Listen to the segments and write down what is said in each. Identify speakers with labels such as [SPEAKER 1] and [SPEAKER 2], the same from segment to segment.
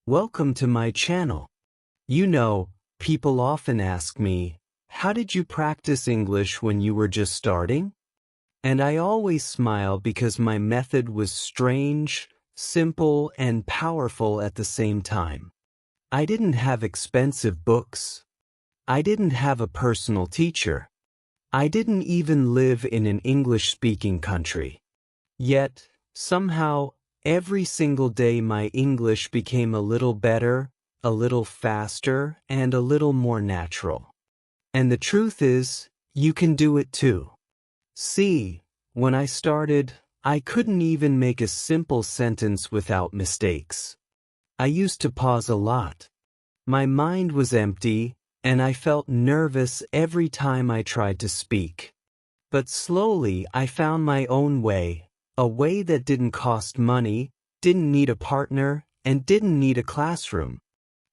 [SPEAKER 1] Welcome to my channel. People often ask me, how did you practice English when you were just starting? And I always smile because my method was strange, simple, and powerful at the same time. I didn't have expensive books. I didn't have a personal teacher. I didn't even live in an English-speaking country. Yet, somehow, every single day my English became a little better, a little faster, and a little more natural. And the truth is, you can do it too. See, when I started, I couldn't even make a simple sentence without mistakes. I used to pause a lot. My mind was empty, and I felt nervous every time I tried to speak. But slowly I found my own way, a way that didn't cost money, didn't need a partner, and didn't need a classroom.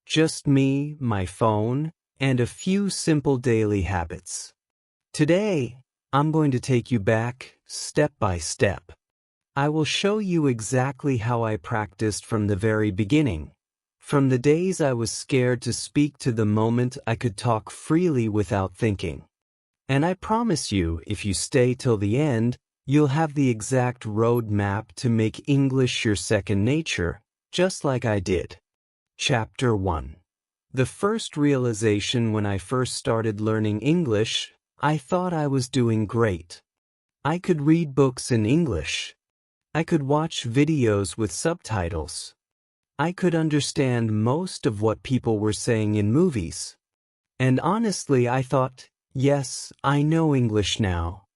[SPEAKER 1] Just me, my phone, and a few simple daily habits. Today, I'm going to take you back, step by step. I will show you exactly how I practiced from the very beginning. From the days I was scared to speak to the moment I could talk freely without thinking. And I promise you, if you stay till the end, you'll have the exact road map to make English your second nature, just like I did. Chapter 1. The first realization when I first started learning English, I thought I was doing great. I could read books in English. I could watch videos with subtitles. I could understand most of what people were saying in movies. And honestly, I thought, yes, I know English now.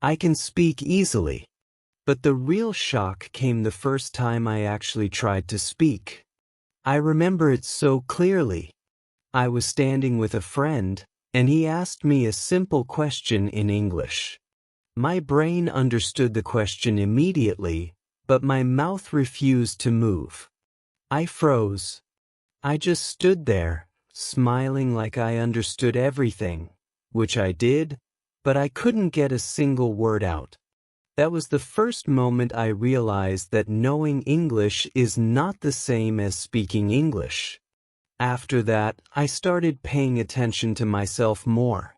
[SPEAKER 1] I can speak easily. But the real shock came the first time I actually tried to speak. I remember it so clearly. I was standing with a friend, and he asked me a simple question in English. My brain understood the question immediately, but my mouth refused to move. I froze. I just stood there, smiling like I understood everything, which I did, but I couldn't get a single word out. That was the first moment I realized that knowing English is not the same as speaking English. After that, I started paying attention to myself more.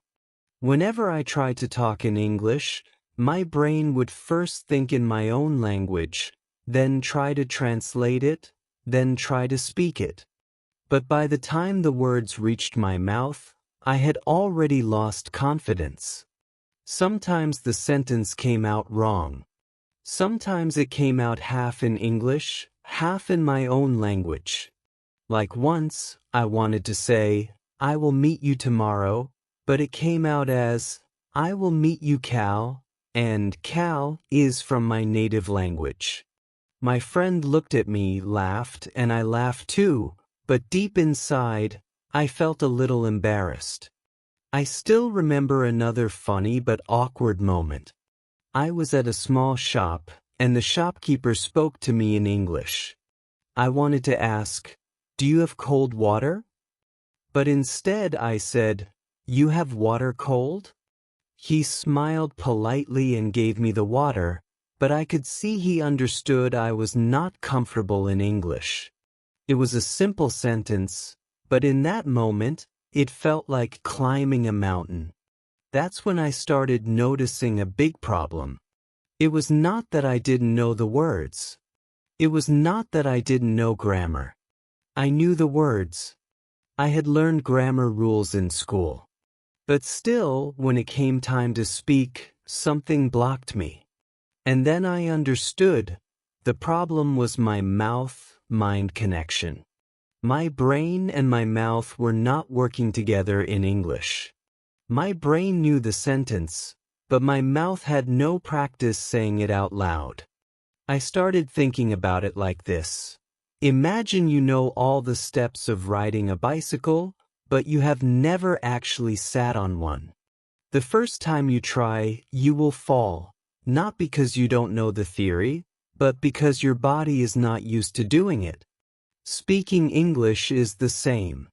[SPEAKER 1] Whenever I tried to talk in English, my brain would first think in my own language, then try to translate it, then try to speak it. But by the time the words reached my mouth, I had already lost confidence. Sometimes the sentence came out wrong. Sometimes it came out half in English, half in my own language. Like once, I wanted to say, I will meet you tomorrow, but it came out as, I will meet you Cal, and Cal is from my native language. My friend looked at me, laughed, and I laughed too, but deep inside, I felt a little embarrassed. I still remember another funny but awkward moment. I was at a small shop, and the shopkeeper spoke to me in English. I wanted to ask, do you have cold water? But instead I said, you have water cold? He smiled politely and gave me the water, but I could see he understood I was not comfortable in English. It was a simple sentence, but in that moment, it felt like climbing a mountain. That's when I started noticing a big problem. It was not that I didn't know the words. It was not that I didn't know grammar. I knew the words. I had learned grammar rules in school. But still, when it came time to speak, something blocked me. And then I understood. The problem was my mouth-mind connection. My brain and my mouth were not working together in English. My brain knew the sentence, but my mouth had no practice saying it out loud. I started thinking about it like this. Imagine you know all the steps of riding a bicycle, but you have never actually sat on one. The first time you try, you will fall, not because you don't know the theory, but because your body is not used to doing it. Speaking English is the same.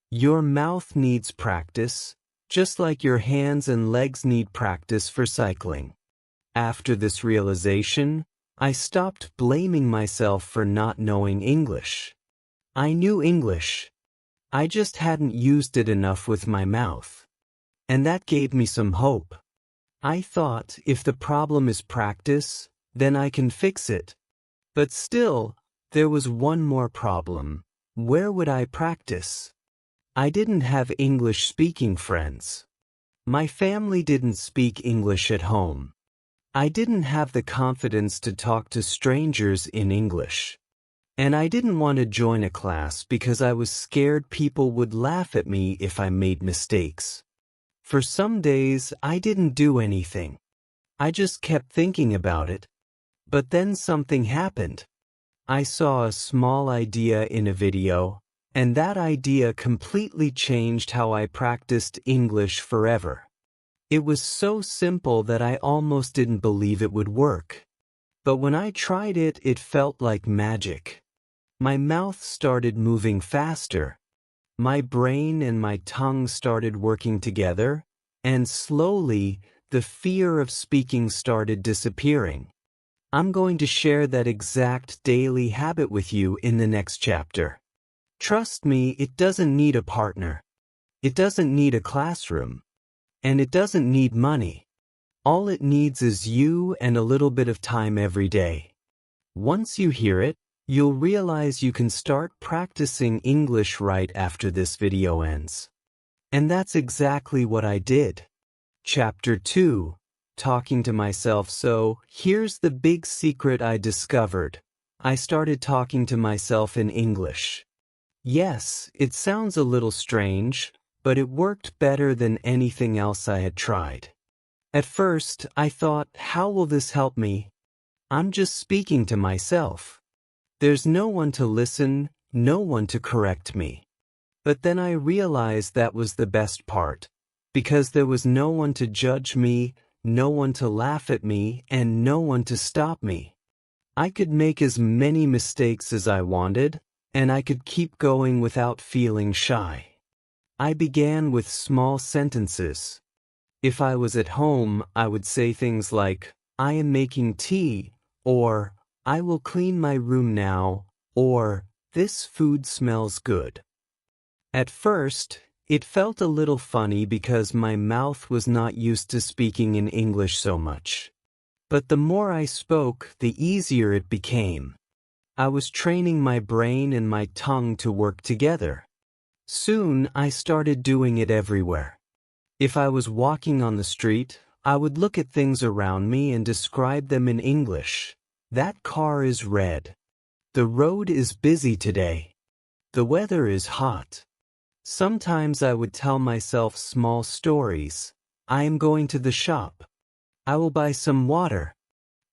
[SPEAKER 1] Your mouth needs practice, just like your hands and legs need practice for cycling. After this realization, I stopped blaming myself for not knowing English. I knew English. I just hadn't used it enough with my mouth. And that gave me some hope. I thought, if the problem is practice, then I can fix it. But still, there was one more problem. Where would I practice? I didn't have English-speaking friends. My family didn't speak English at home. I didn't have the confidence to talk to strangers in English. And I didn't want to join a class because I was scared people would laugh at me if I made mistakes. For some days, I didn't do anything. I just kept thinking about it. But then something happened. I saw a small idea in a video, and that idea completely changed how I practiced English forever. It was so simple that I almost didn't believe it would work. But when I tried it, it felt like magic. My mouth started moving faster. My brain and my tongue started working together, and slowly, the fear of speaking started disappearing. I'm going to share that exact daily habit with you in the next chapter. Trust me, it doesn't need a partner. It doesn't need a classroom. And it doesn't need money. All it needs is you and a little bit of time every day. Once you hear it, you'll realize you can start practicing English right after this video ends. And that's exactly what I did. Chapter 2. Talking to myself. So, here's the big secret I discovered. I started talking to myself in English. Yes, it sounds a little strange, but it worked better than anything else I had tried. At first, I thought, how will this help me? I'm just speaking to myself. There's no one to listen, no one to correct me. But then I realized that was the best part, because there was no one to judge me, no one to laugh at me, and no one to stop me. I could make as many mistakes as I wanted, and I could keep going without feeling shy. I began with small sentences. If I was at home, I would say things like, I am making tea, or I will clean my room now, or this food smells good. At first, it felt a little funny because my mouth was not used to speaking in English so much. But the more I spoke, the easier it became. I was training my brain and my tongue to work together. Soon, I started doing it everywhere. If I was walking on the street, I would look at things around me and describe them in English. That car is red. The road is busy today. The weather is hot. Sometimes I would tell myself small stories. I am going to the shop. I will buy some water.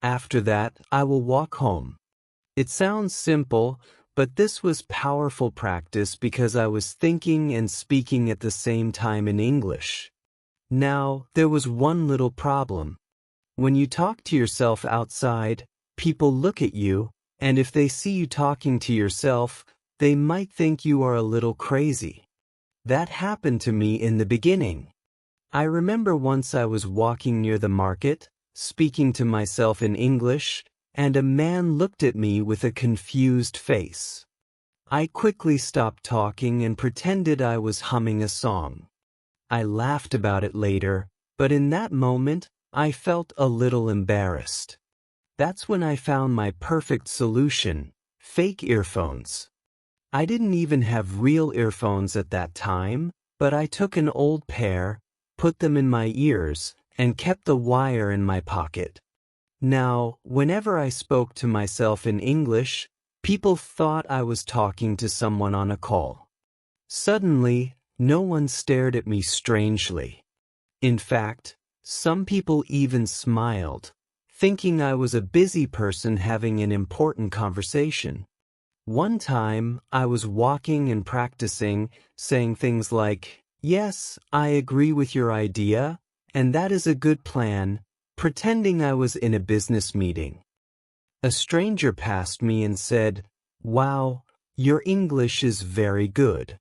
[SPEAKER 1] After that, I will walk home. It sounds simple, but this was powerful practice because I was thinking and speaking at the same time in English. Now, there was one little problem. When you talk to yourself outside, people look at you, and if they see you talking to yourself, they might think you are a little crazy. That happened to me in the beginning. I remember once I was walking near the market, speaking to myself in English, and a man looked at me with a confused face. I quickly stopped talking and pretended I was humming a song. I laughed about it later, but in that moment, I felt a little embarrassed. That's when I found my perfect solution: fake earphones. I didn't even have real earphones at that time, but I took an old pair, put them in my ears, and kept the wire in my pocket. Now, whenever I spoke to myself in English, people thought I was talking to someone on a call. Suddenly, no one stared at me strangely. In fact, some people even smiled, thinking I was a busy person having an important conversation. One time, I was walking and practicing, saying things like, "Yes, I agree with your idea, and that is a good plan," pretending I was in a business meeting. A stranger passed me and said, "Wow, your English is very good."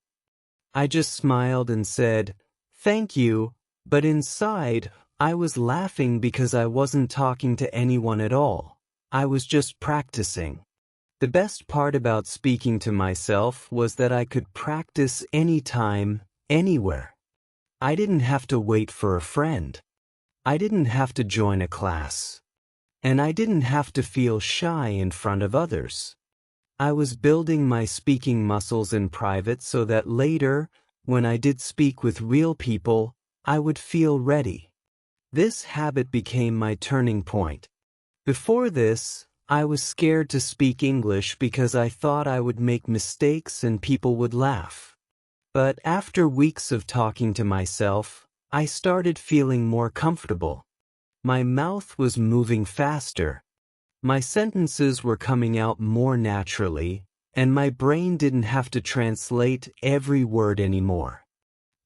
[SPEAKER 1] I just smiled and said, "Thank you," but inside, I was laughing because I wasn't talking to anyone at all. I was just practicing. The best part about speaking to myself was that I could practice anytime, anywhere. I didn't have to wait for a friend. I didn't have to join a class. And I didn't have to feel shy in front of others. I was building my speaking muscles in private so that later, when I did speak with real people, I would feel ready. This habit became my turning point. Before this, I was scared to speak English because I thought I would make mistakes and people would laugh. But after weeks of talking to myself, I started feeling more comfortable. My mouth was moving faster. My sentences were coming out more naturally, and my brain didn't have to translate every word anymore.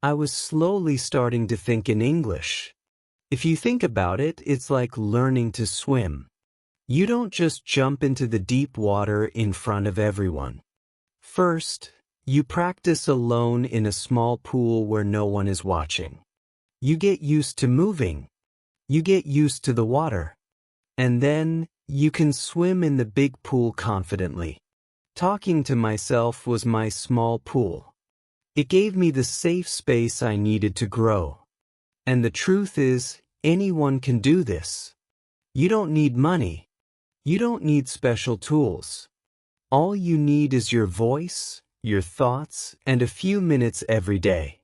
[SPEAKER 1] I was slowly starting to think in English. If you think about it, it's like learning to swim. You don't just jump into the deep water in front of everyone. First, you practice alone in a small pool where no one is watching. You get used to moving. You get used to the water. And then, you can swim in the big pool confidently. Talking to myself was my small pool. It gave me the safe space I needed to grow. And the truth is, anyone can do this. You don't need money. You don't need special tools. All you need is your voice, your thoughts, and a few minutes every day.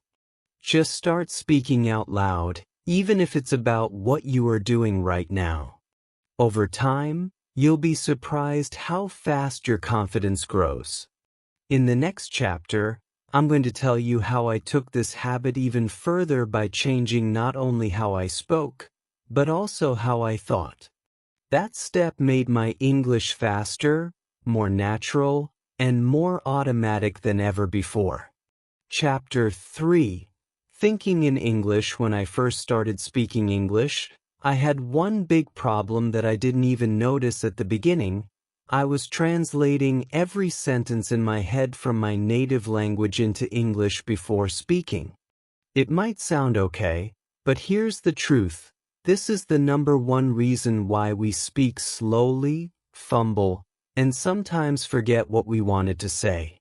[SPEAKER 1] Just start speaking out loud, even if it's about what you are doing right now. Over time, you'll be surprised how fast your confidence grows. In the next chapter, I'm going to tell you how I took this habit even further by changing not only how I spoke, but also how I thought. That step made my English faster, more natural, and more automatic than ever before. Chapter 3. Thinking in English. When I first started speaking English, I had one big problem that I didn't even notice at the beginning. I was translating every sentence in my head from my native language into English before speaking. It might sound okay, but here's the truth. This is the number one reason why we speak slowly, fumble, and sometimes forget what we wanted to say.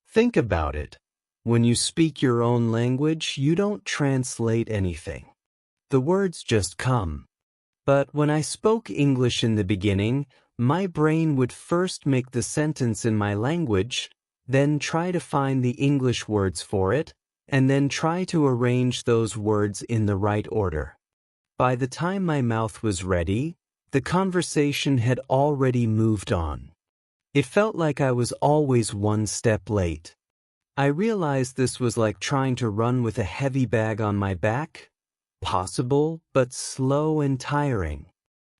[SPEAKER 1] Think about it. When you speak your own language, you don't translate anything. The words just come. But when I spoke English in the beginning, my brain would first make the sentence in my language, then try to find the English words for it, and then try to arrange those words in the right order. By the time my mouth was ready, the conversation had already moved on. It felt like I was always one step late. I realized this was like trying to run with a heavy bag on my back. Possible, but slow and tiring.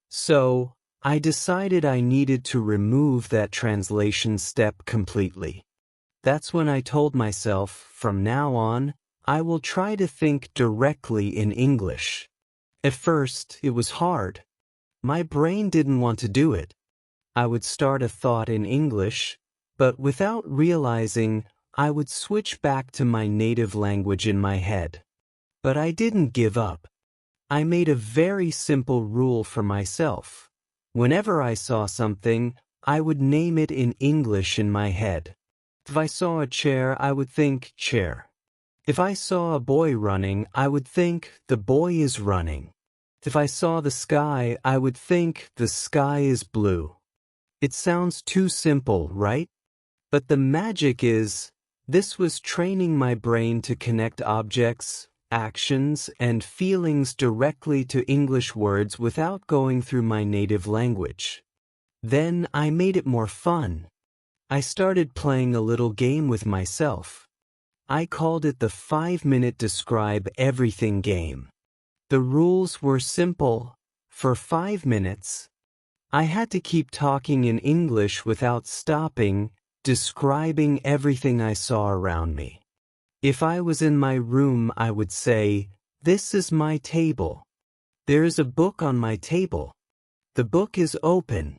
[SPEAKER 1] So, I decided I needed to remove that translation step completely. That's when I told myself, from now on, I will try to think directly in English. At first, it was hard. My brain didn't want to do it. I would start a thought in English, but without realizing, I would switch back to my native language in my head. But I didn't give up. I made a very simple rule for myself. Whenever I saw something, I would name it in English in my head. If I saw a chair, I would think chair. If I saw a boy running, I would think the boy is running. If I saw the sky, I would think the sky is blue. It sounds too simple, right? But the magic is, this was training my brain to connect objects, actions, and feelings directly to English words without going through my native language. Then I made it more fun. I started playing a little game with myself. I called it the 5-minute Describe Everything game. The rules were simple. For 5 minutes, I had to keep talking in English without stopping, describing everything I saw around me. If I was in my room, I would say, "This is my table. There is a book on my table. The book is open.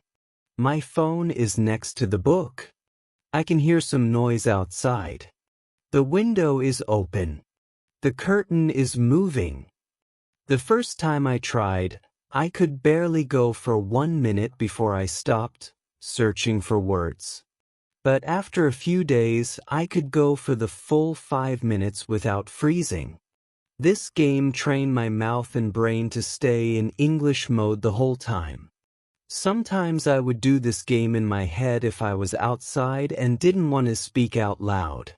[SPEAKER 1] My phone is next to the book. I can hear some noise outside. The window is open. The curtain is moving." The first time I tried, I could barely go for 1 minute before I stopped, searching for words. But after a few days, I could go for the full 5 minutes without freezing. This game trained my mouth and brain to stay in English mode the whole time. Sometimes I would do this game in my head if I was outside and didn't want to speak out loud.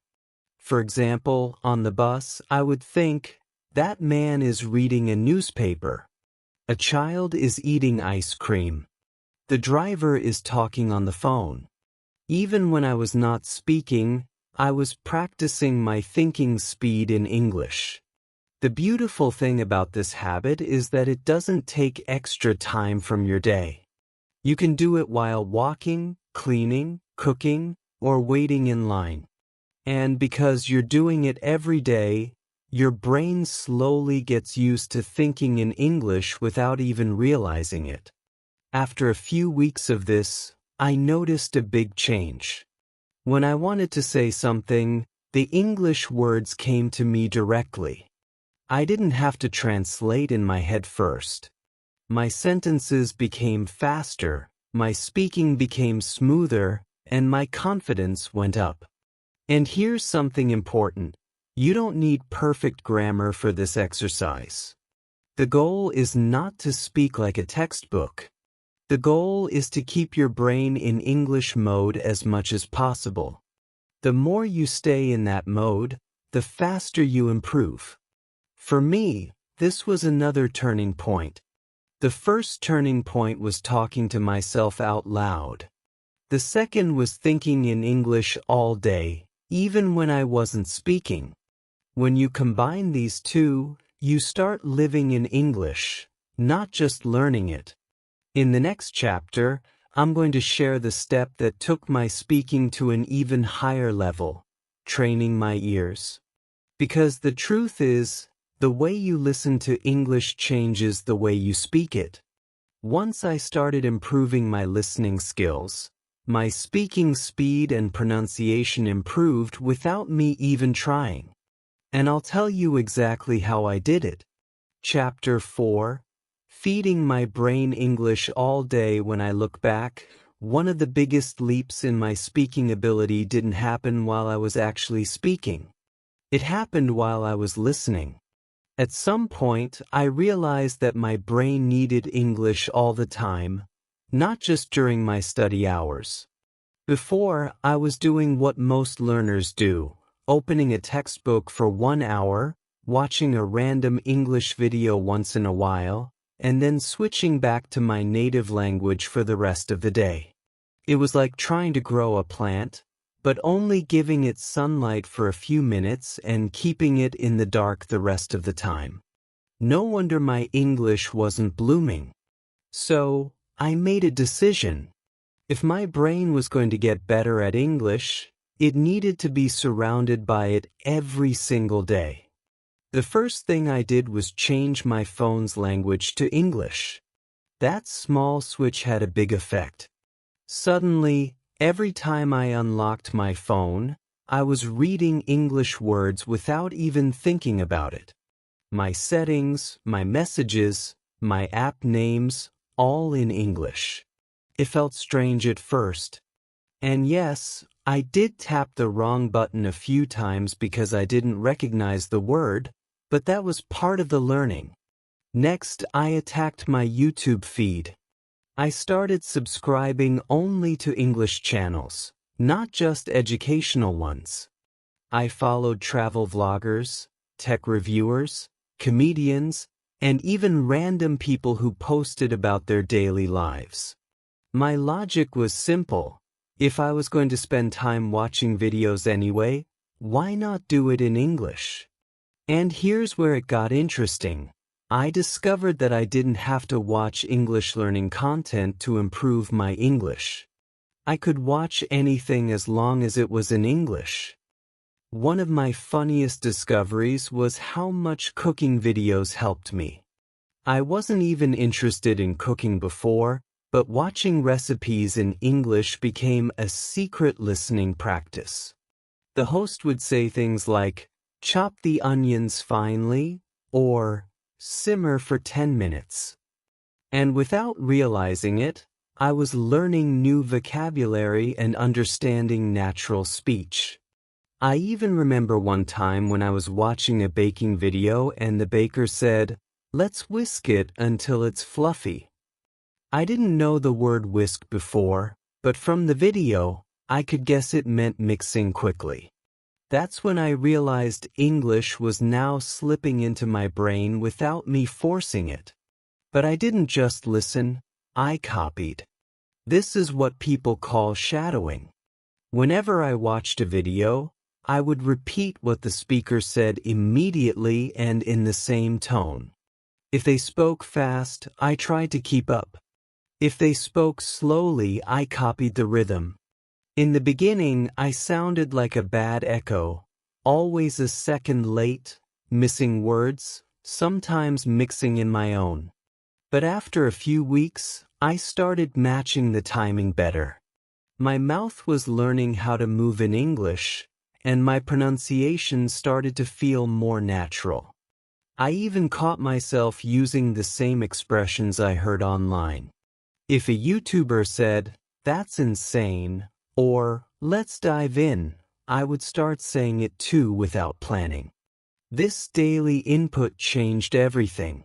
[SPEAKER 1] For example, on the bus, I would think, that man is reading a newspaper. A child is eating ice cream. The driver is talking on the phone. Even when I was not speaking, I was practicing my thinking speed in English. The beautiful thing about this habit is that it doesn't take extra time from your day. You can do it while walking, cleaning, cooking, or waiting in line. And because you're doing it every day, your brain slowly gets used to thinking in English without even realizing it. After a few weeks of this, I noticed a big change. When I wanted to say something, the English words came to me directly. I didn't have to translate in my head first. My sentences became faster, my speaking became smoother, and my confidence went up. And here's something important. You don't need perfect grammar for this exercise. The goal is not to speak like a textbook. The goal is to keep your brain in English mode as much as possible. The more you stay in that mode, the faster you improve. For me, this was another turning point. The first turning point was talking to myself out loud. The second was thinking in English all day, even when I wasn't speaking. When you combine these two, you start living in English, not just learning it. In the next chapter, I'm going to share the step that took my speaking to an even higher level, training my ears. Because the truth is, the way you listen to English changes the way you speak it. Once I started improving my listening skills, my speaking speed and pronunciation improved without me even trying. And I'll tell you exactly how I did it. Chapter 4. Feeding my brain English all day. When I look back, one of the biggest leaps in my speaking ability didn't happen while I was actually speaking. It happened while I was listening. At some point, I realized that my brain needed English all the time, not just during my study hours. Before, I was doing what most learners do, opening a textbook for 1 hour, watching a random English video once in a while, and then switching back to my native language for the rest of the day. It was like trying to grow a plant, but only giving it sunlight for a few minutes and keeping it in the dark the rest of the time. No wonder my English wasn't blooming. So, I made a decision. If my brain was going to get better at English, it needed to be surrounded by it every single day. The first thing I did was change my phone's language to English. That small switch had a big effect. Suddenly, every time I unlocked my phone, I was reading English words without even thinking about it. My settings, my messages, my app names, all in English. It felt strange at first. And yes, I did tap the wrong button a few times because I didn't recognize the word, but that was part of the learning. Next, I attacked my YouTube feed. I started subscribing only to English channels, not just educational ones. I followed travel vloggers, tech reviewers, comedians, and even random people who posted about their daily lives. My logic was simple. If I was going to spend time watching videos anyway, why not do it in English? And here's where it got interesting. I discovered that I didn't have to watch English learning content to improve my English. I could watch anything as long as it was in English. One of my funniest discoveries was how much cooking videos helped me. I wasn't even interested in cooking before, but watching recipes in English became a secret listening practice. The host would say things like, "Chop the onions finely," or "Simmer for 10 minutes." And without realizing it, I was learning new vocabulary and understanding natural speech. I even remember one time when I was watching a baking video and the baker said, "Let's whisk it until it's fluffy." I didn't know the word whisk before, but from the video, I could guess it meant mixing quickly. That's when I realized English was now slipping into my brain without me forcing it. But I didn't just listen, I copied. This is what people call shadowing. Whenever I watched a video, I would repeat what the speaker said immediately and in the same tone. If they spoke fast, I tried to keep up. If they spoke slowly, I copied the rhythm. In the beginning, I sounded like a bad echo, always a second late, missing words, sometimes mixing in my own. But after a few weeks, I started matching the timing better. My mouth was learning how to move in English, and my pronunciation started to feel more natural. I even caught myself using the same expressions I heard online. If a YouTuber said, "That's insane," or "Let's dive in," I would start saying it too without planning. This daily input changed everything.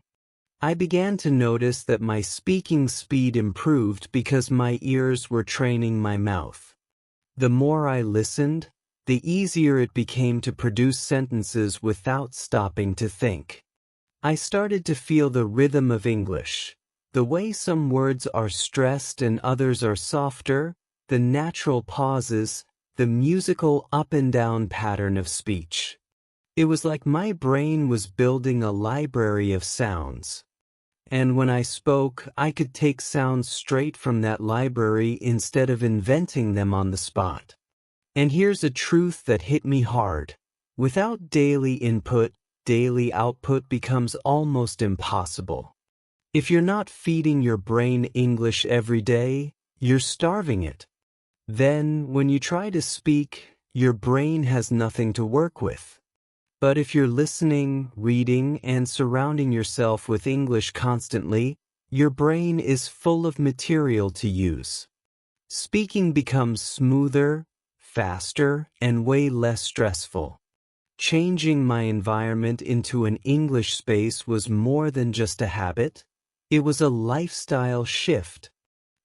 [SPEAKER 1] I began to notice that my speaking speed improved because my ears were training my mouth. The more I listened, the easier it became to produce sentences without stopping to think. I started to feel the rhythm of English, the way some words are stressed and others are softer, the natural pauses, the musical up and down pattern of speech. It was like my brain was building a library of sounds. And when I spoke, I could take sounds straight from that library instead of inventing them on the spot. And here's a truth that hit me hard. Without daily input, daily output becomes almost impossible. If you're not feeding your brain English every day, you're starving it. Then, when you try to speak, your brain has nothing to work with. But if you're listening, reading, and surrounding yourself with English constantly, your brain is full of material to use. Speaking becomes smoother, faster, and way less stressful. Changing my environment into an English space was more than just a habit. It was a lifestyle shift.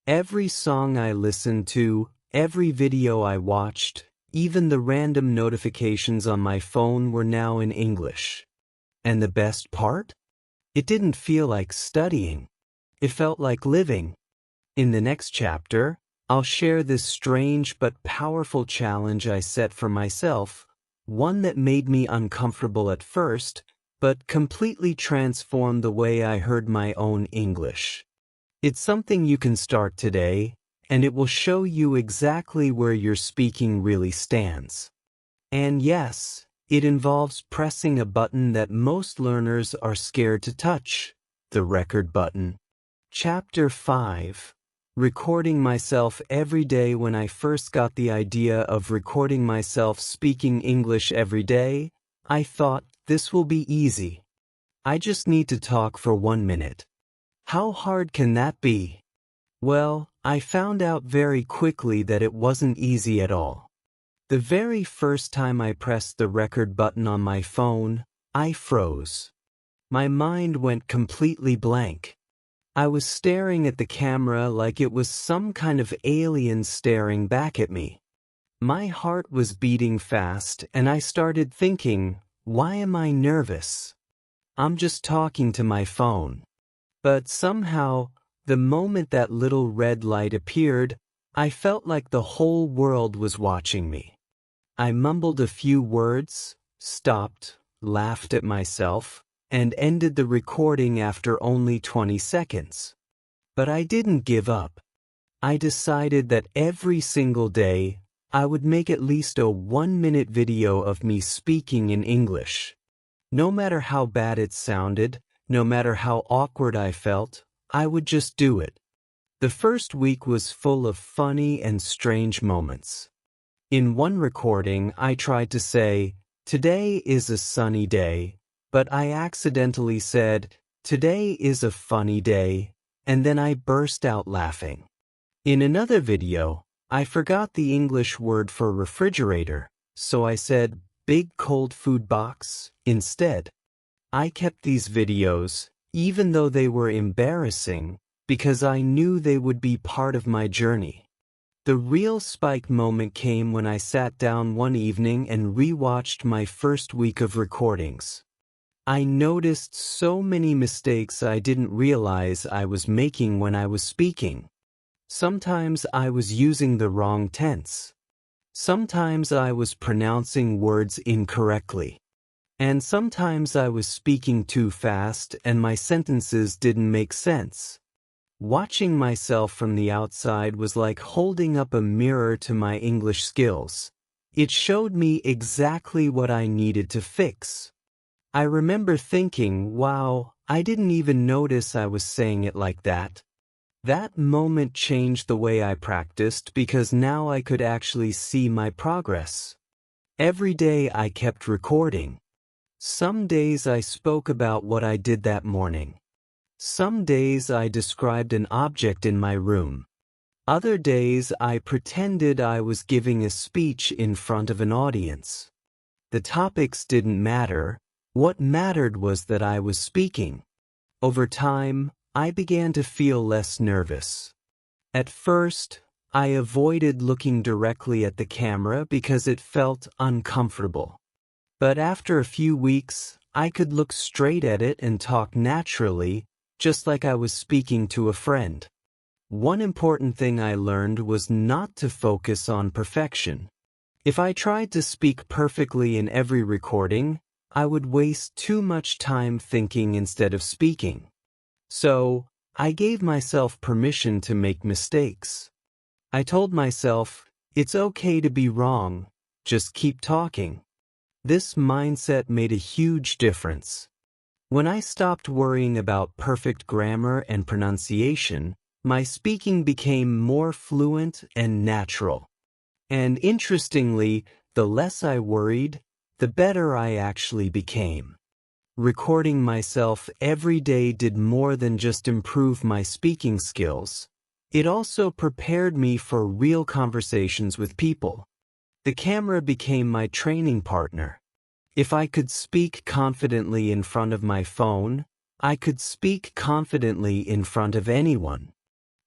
[SPEAKER 1] Every song I listened to, every video I watched, even the random notifications on my phone were now in English. And the best part? It didn't feel like studying. It felt like living. In the next chapter, I'll share this strange but powerful challenge I set for myself, one that made me uncomfortable at first, but completely transformed the way I heard my own English. It's something you can start today, and it will show you exactly where your speaking really stands. And yes, it involves pressing a button that most learners are scared to touch, the record button. Chapter 5. Recording myself every day. When I first got the idea of recording myself speaking English every day, I thought, this will be easy. I just need to talk for 1 minute. How hard can that be? Well, I found out very quickly that it wasn't easy at all. The very first time I pressed the record button on my phone, I froze. My mind went completely blank. I was staring at the camera like it was some kind of alien staring back at me. My heart was beating fast, and I started thinking, why am I nervous? I'm just talking to my phone. But somehow, the moment that little red light appeared, I felt like the whole world was watching me. I mumbled a few words, stopped, laughed at myself, and ended the recording after only 20 seconds. But I didn't give up. I decided that every single day, I would make at least a 1-minute video of me speaking in English. No matter how bad it sounded, no matter how awkward I felt, I would just do it. The first week was full of funny and strange moments. In one recording, I tried to say, "Today is a sunny day," but I accidentally said, "Today is a funny day," and then I burst out laughing. In another video, I forgot the English word for refrigerator, so I said big cold food box instead. I kept these videos, even though they were embarrassing, because I knew they would be part of my journey. The real spike moment came when I sat down one evening and rewatched my first week of recordings. I noticed so many mistakes I didn't realize I was making when I was speaking. Sometimes I was using the wrong tense. Sometimes I was pronouncing words incorrectly. And sometimes I was speaking too fast and my sentences didn't make sense. Watching myself from the outside was like holding up a mirror to my English skills. It showed me exactly what I needed to fix. I remember thinking, wow, I didn't even notice I was saying it like that. That moment changed the way I practiced because now I could actually see my progress. Every day I kept recording. Some days I spoke about what I did that morning. Some days I described an object in my room. Other days I pretended I was giving a speech in front of an audience. The topics didn't matter. What mattered was that I was speaking. Over time, I began to feel less nervous. At first, I avoided looking directly at the camera because it felt uncomfortable. But after a few weeks, I could look straight at it and talk naturally, just like I was speaking to a friend. One important thing I learned was not to focus on perfection. If I tried to speak perfectly in every recording, I would waste too much time thinking instead of speaking. So, I gave myself permission to make mistakes. I told myself, it's okay to be wrong, just keep talking. This mindset made a huge difference. When I stopped worrying about perfect grammar and pronunciation, my speaking became more fluent and natural. And interestingly, the less I worried, the better I actually became. Recording myself every day did more than just improve my speaking skills. It also prepared me for real conversations with people. The camera became my training partner. If I could speak confidently in front of my phone, I could speak confidently in front of anyone.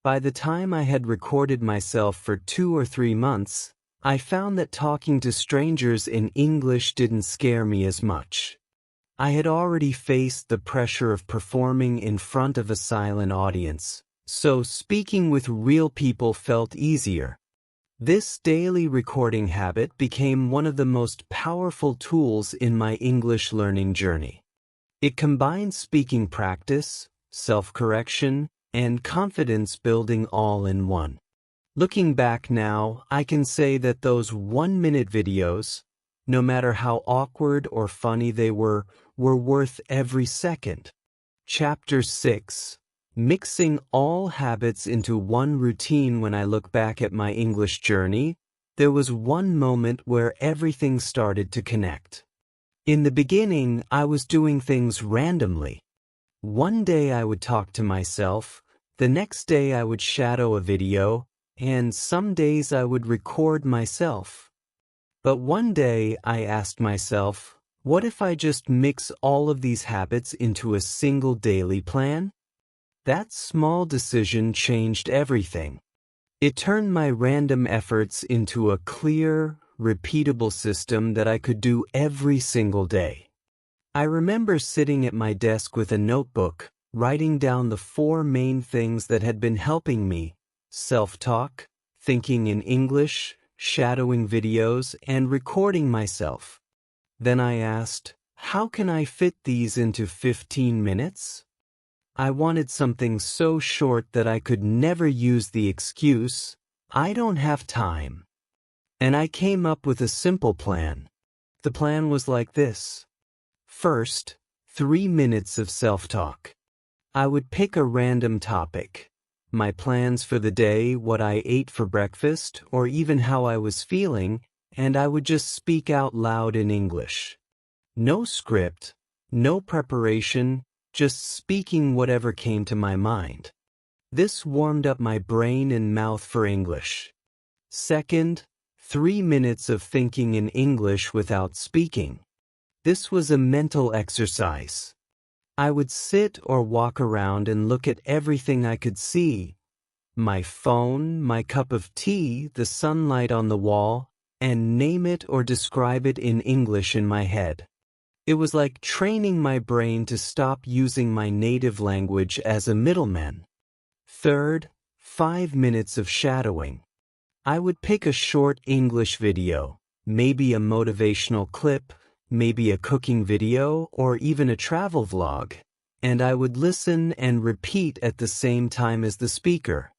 [SPEAKER 1] By the time I had recorded myself for 2 or 3 months, I found that talking to strangers in English didn't scare me as much. I had already faced the pressure of performing in front of a silent audience, so speaking with real people felt easier. This daily recording habit became one of the most powerful tools in my English learning journey. It combines speaking practice, self-correction, and confidence building all in one. Looking back now, I can say that those 1-minute videos, no matter how awkward or funny they were worth every second. Chapter 6. Mixing all habits into one routine. When I look back at my English journey, there was one moment where everything started to connect. In the beginning, I was doing things randomly. One day I would talk to myself, the next day I would shadow a video, and some days I would record myself. But one day I asked myself, what if I just mix all of these habits into a single daily plan? That small decision changed everything. It turned my random efforts into a clear, repeatable system that I could do every single day. I remember sitting at my desk with a notebook, writing down the 4 main things that had been helping me: self-talk, thinking in English, shadowing videos, and recording myself. Then I asked, how can I fit these into 15 minutes? I wanted something so short that I could never use the excuse, I don't have time. And I came up with a simple plan. The plan was like this. First, 3 minutes of self-talk. I would pick a random topic. My plans for the day, what I ate for breakfast, or even how I was feeling, and I would just speak out loud in English. No script, no preparation, just speaking whatever came to my mind. This warmed up my brain and mouth for English. Second, 3 minutes of thinking in English without speaking. This was a mental exercise. I would sit or walk around and look at everything I could see. My phone, my cup of tea, the sunlight on the wall, and name it or describe it in English in my head. It was like training my brain to stop using my native language as a middleman. Third, 5 minutes of shadowing. I would pick a short English video, maybe a motivational clip, maybe a cooking video, or even a travel vlog, and I would listen and repeat at the same time as the speaker.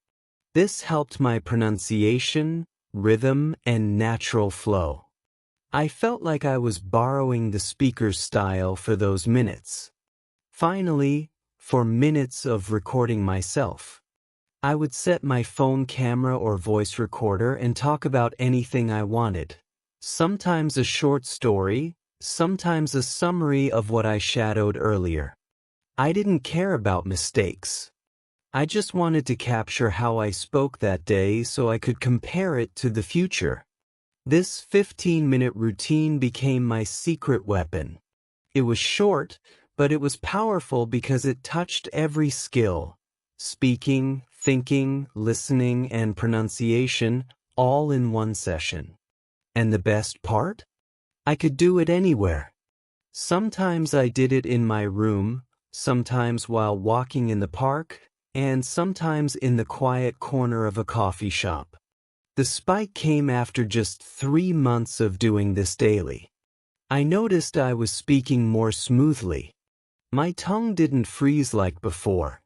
[SPEAKER 1] This helped my pronunciation, rhythm, and natural flow. I felt like I was borrowing the speaker's style for those minutes. Finally, for minutes of recording myself. I would set my phone camera or voice recorder and talk about anything I wanted. Sometimes a short story, sometimes a summary of what I shadowed earlier. I didn't care about mistakes. I just wanted to capture how I spoke that day so I could compare it to the future. This 15-minute routine became my secret weapon. It was short, but it was powerful because it touched every skill. Speaking, thinking, listening, and pronunciation, all in one session. And the best part? I could do it anywhere. Sometimes I did it in my room, sometimes while walking in the park, and sometimes in the quiet corner of a coffee shop. The spike came after just 3 months of doing this daily. I noticed I was speaking more smoothly. My tongue didn't freeze like before.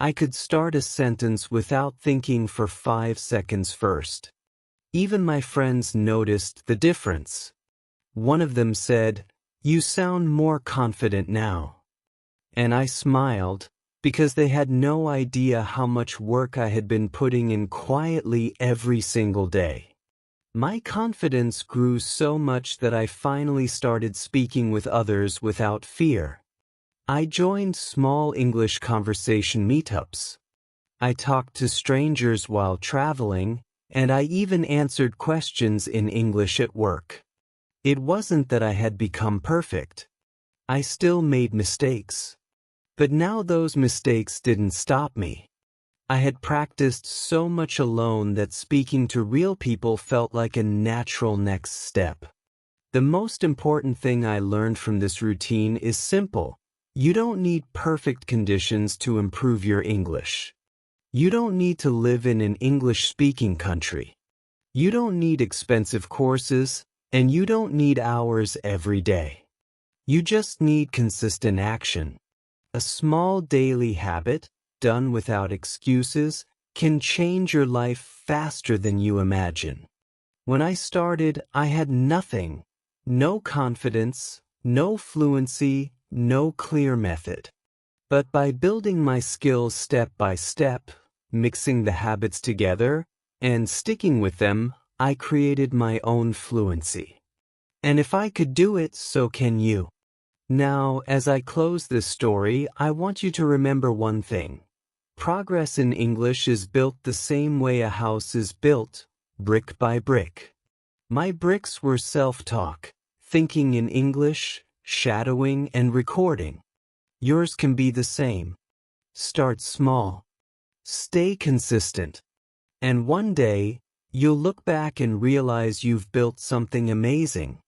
[SPEAKER 1] I could start a sentence without thinking for 5 seconds first. Even my friends noticed the difference. One of them said, "You sound more confident now." And I smiled, because they had no idea how much work I had been putting in quietly every single day. My confidence grew so much that I finally started speaking with others without fear. I joined small English conversation meetups. I talked to strangers while traveling, and I even answered questions in English at work. It wasn't that I had become perfect. I still made mistakes. But now those mistakes didn't stop me. I had practiced so much alone that speaking to real people felt like a natural next step. The most important thing I learned from this routine is simple. You don't need perfect conditions to improve your English. You don't need to live in an English-speaking country. You don't need expensive courses, and you don't need hours every day. You just need consistent action. A small daily habit, done without excuses, can change your life faster than you imagine. When I started, I had nothing. No confidence, no fluency, no clear method. But by building my skills step by step, mixing the habits together, and sticking with them, I created my own fluency. And if I could do it, so can you. Now, as I close this story, I want you to remember one thing. Progress in English is built the same way a house is built, brick by brick. My bricks were self-talk, thinking in English, shadowing, and recording. Yours can be the same. Start small. Stay consistent. And one day, you'll look back and realize you've built something amazing.